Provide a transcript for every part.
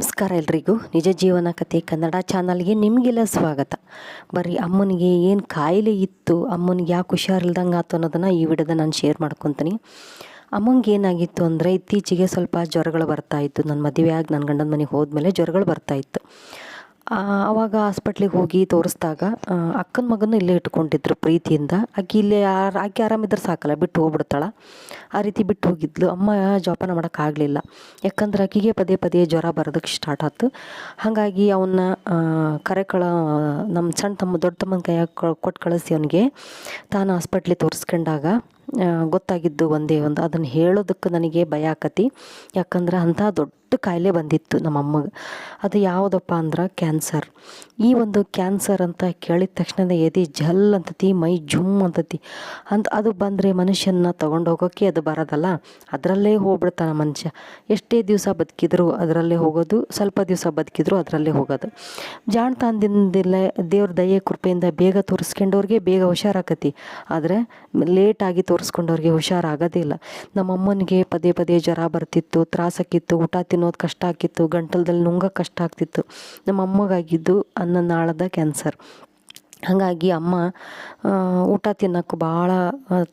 ನಮಸ್ಕಾರ ಎಲ್ರಿಗೂ. ನಿಜ ಜೀವನ ಕಥೆ ಕನ್ನಡ ಚಾನಲ್ಗೆ ನಿಮಗೆಲ್ಲ ಸ್ವಾಗತ. ಬರ್ರಿ, ಅಮ್ಮನಿಗೆ ಏನು ಕಾಯಿಲೆ ಇತ್ತು, ಅಮ್ಮನಿಗೆ ಯಾಕೆ ಹುಷಾರಿಲ್ದಂಗೆ ಆಯ್ತು ಅನ್ನೋದನ್ನು ಈ ವಿಡಿಯೋದ ನಾನು ಶೇರ್ ಮಾಡ್ಕೊತೀನಿ. ಅಮ್ಮಂಗೆ ಏನಾಗಿತ್ತು ಅಂದರೆ, ಇತ್ತೀಚೆಗೆ ಸ್ವಲ್ಪ ಜ್ವರಗಳು ಬರ್ತಾಯಿತ್ತು. ನನ್ನ ಮದುವೆ ಆಗಿ ನನ್ನ ಗಂಡನ ಮನೆಗೆ ಹೋದ್ಮೇಲೆ ಜ್ವರಗಳು ಬರ್ತಾಯಿತ್ತು. ಆವಾಗ ಹಾಸ್ಪಿಟ್ಲಿಗೆ ಹೋಗಿ ತೋರಿಸಿದಾಗ ಅಕ್ಕನ ಮಗನೂ ಇಲ್ಲೇ ಇಟ್ಕೊಂಡಿದ್ರು ಪ್ರೀತಿಯಿಂದ. ಆಕೆ ಇಲ್ಲೇ ಆಕೆ ಆರಾಮಿದ್ರೆ ಸಾಕಲ್ಲ, ಬಿಟ್ಟು ಹೋಗ್ಬಿಡ್ತಾಳೆ. ಆ ರೀತಿ ಬಿಟ್ಟು ಹೋಗಿದ್ಲು. ಅಮ್ಮ ಜೋಪಾನ ಮಾಡೋಕ್ಕಾಗಲಿಲ್ಲ, ಯಾಕಂದ್ರೆ ಆಕೆಗೆ ಪದೇ ಪದೇ ಜ್ವರ ಬರೋದಕ್ಕೆ ಸ್ಟಾರ್ಟ್ ಆಯ್ತು. ಹಾಗಾಗಿ ಅವನ್ನ ನಮ್ಮ ಸಣ್ಣ ತಮ್ಮ ದೊಡ್ಡ ತಮ್ಮನ ಕೈಯಾಗ ಕೊಟ್ಟು ಕಳಿಸಿ ಅವನಿಗೆ ತಾನು ಹಾಸ್ಪಿಟ್ಲಿಗೆ ತೋರಿಸ್ಕೊಂಡಾಗ ಗೊತ್ತಾಗಿದ್ದು ಒಂದೇ ಒಂದು. ಅದನ್ನು ಹೇಳೋದಕ್ಕೆ ನನಗೆ ಭಯ ಆಕತಿ, ಯಾಕಂದ್ರೆ ಅಂಥ ದೊಡ್ಡ ಕಾಯಿಲೆ ಬಂದಿತ್ತು ನಮ್ಮ ಅಮ್ಮಗೆ. ಅದು ಯಾವುದಪ್ಪ ಅಂದ್ರೆ ಕ್ಯಾನ್ಸರ್. ಈ ಒಂದು ಕ್ಯಾನ್ಸರ್ ಅಂತ ಕೇಳಿದ ತಕ್ಷಣ ಎದೆ ಜಲ್ ಅಂತತಿ, ಮೈ ಜುಮ್ ಅಂತತಿ. ಅದು ಬಂದರೆ ಮನುಷ್ಯನ ತೊಗೊಂಡೋಗೋಕ್ಕೆ ಅದು ಬರೋದಲ್ಲ, ಅದರಲ್ಲೇ ಹೋಗ್ಬಿಡ್ತಾನೆ ಮನುಷ್ಯ. ಎಷ್ಟೇ ದಿವಸ ಬದುಕಿದ್ರು ಅದರಲ್ಲೇ ಹೋಗೋದು, ಸ್ವಲ್ಪ ದಿವಸ ಬದುಕಿದ್ರು ಅದರಲ್ಲೇ ಹೋಗೋದು. ಜಾಣತನದಿಂದಲೇ ದೇವ್ರ ದಯೆ ಕೃಪೆಯಿಂದ ಬೇಗ ತೋರಿಸ್ಕೊಂಡವ್ರಿಗೆ ಬೇಗ ಹುಷಾರಾಕತಿ, ಆದರೆ ಲೇಟಾಗಿ ತೋರಿಸ್ಕೊಂಡವ್ರಿಗೆ ಹುಷಾರಾಗೋದೇ ಇಲ್ಲ. ನಮ್ಮ ಅಮ್ಮನಿಗೆ ಪದೇ ಪದೇ ಜ್ವರ ಬರ್ತಿತ್ತು, ತ್ರಾಸಕ್ಕಿತ್ತು, ಊಟ ತಿನ್ನೋದು ಕಷ್ಟ ಆಗ್ತಿತ್ತು, ಗಂಟಲದಲ್ಲಿ ನುಂಗೋಕೆ ಕಷ್ಟ ಆಗ್ತಿತ್ತು. ನಮ್ಮ ಅಮ್ಮಗಾಗಿದ್ದು ಅನ್ನನಾಳದ ಕ್ಯಾನ್ಸರ್. ಹಾಗಾಗಿ ಅಮ್ಮ ಊಟ ತಿನ್ನೋಕ್ಕೂ ಭಾಳ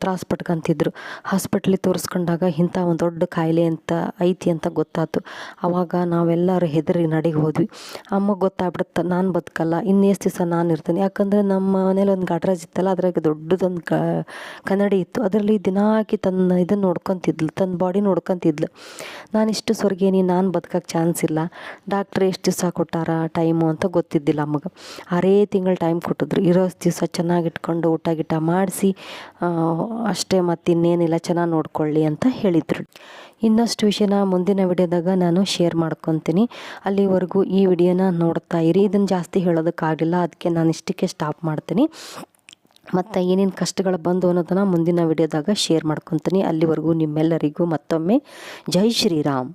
ತ್ರಾಸ ಪಟ್ಕೊಂತಿದ್ರು. ಹಾಸ್ಪಿಟ್ಲಿಗೆ ತೋರಿಸ್ಕೊಂಡಾಗ ಇಂಥ ಒಂದು ದೊಡ್ಡ ಕಾಯಿಲೆ ಅಂತ ಐತಿ ಅಂತ ಗೊತ್ತಾಯ್ತು. ಆವಾಗ ನಾವೆಲ್ಲರೂ ಹೆದರಿ ನಡಿಗೆ ಹೋದ್ವಿ. ಅಮ್ಮಗೆ ಗೊತ್ತಾಗ್ಬಿಡುತ್ತೆ, ನಾನು ಬದುಕಲ್ಲ, ಇನ್ನೆಷ್ಟು ದಿವಸ ನಾನು ಇರ್ತೀನಿ. ಯಾಕಂದರೆ ನಮ್ಮ ಮನೇಲಿ ಒಂದು ಗಾಡ್ರೇಜ್ ಇತ್ತಲ್ಲ, ಅದ್ರಾಗ ದೊಡ್ಡದೊಂದು ಕನ್ನಡಿ ಇತ್ತು. ಅದರಲ್ಲಿ ದಿನ ಹಾಕಿ ತನ್ನ ಇದನ್ನು ನೋಡ್ಕೊತಿದ್ಲು, ತನ್ನ ಬಾಡಿ ನೋಡ್ಕೊತಿದ್ಲು. ನಾನು ಇಷ್ಟು ಸ್ವರ್ಗೇನಿ, ನಾನು ಬದುಕೋಕ್ಕೆ ಚಾನ್ಸ್ ಇಲ್ಲ, ಡಾಕ್ಟ್ರ್ ಎಷ್ಟು ದಿವಸ ಕೊಟ್ಟಾರ ಟೈಮು ಅಂತ ಗೊತ್ತಿದ್ದಿಲ್ಲ ಅಮ್ಮಗೆ. 6 ತಿಂಗಳು ಟೈಮ್ ಕೊಟ್ಟಿದ್ರು. ಇರೋ ದಿವಸ ಚೆನ್ನಾಗಿಟ್ಕೊಂಡು ಊಟ ಗಿಟ ಮಾಡಿಸಿ ಅಷ್ಟೇ, ಮತ್ತಿನ್ನೇನಿಲ್ಲ, ಚೆನ್ನಾಗಿ ನೋಡ್ಕೊಳ್ಳಿ ಅಂತ ಹೇಳಿದರು. ಇನ್ನಷ್ಟು ವಿಷಯನ ಮುಂದಿನ ವಿಡಿಯೋದಾಗ ನಾನು ಶೇರ್ ಮಾಡ್ಕೊತೀನಿ. ಅಲ್ಲಿವರೆಗೂ ಈ ವಿಡಿಯೋನ ನೋಡ್ತಾ ಇರಿ. ಇದನ್ನು ಜಾಸ್ತಿ ಹೇಳೋದಕ್ಕಾಗಲಿಲ್ಲ, ಅದಕ್ಕೆ ನಾನು ಇಷ್ಟಕ್ಕೆ ಸ್ಟಾಪ್ ಮಾಡ್ತೀನಿ. ಮತ್ತು ಏನೇನು ಕಷ್ಟಗಳು ಬಂದು ಅನ್ನೋದನ್ನು ಮುಂದಿನ ವಿಡಿಯೋದಾಗ ಶೇರ್ ಮಾಡ್ಕೊತೀನಿ. ಅಲ್ಲಿವರೆಗೂ ನಿಮ್ಮೆಲ್ಲರಿಗೂ ಮತ್ತೊಮ್ಮೆ ಜೈ ಶ್ರೀರಾಮ್.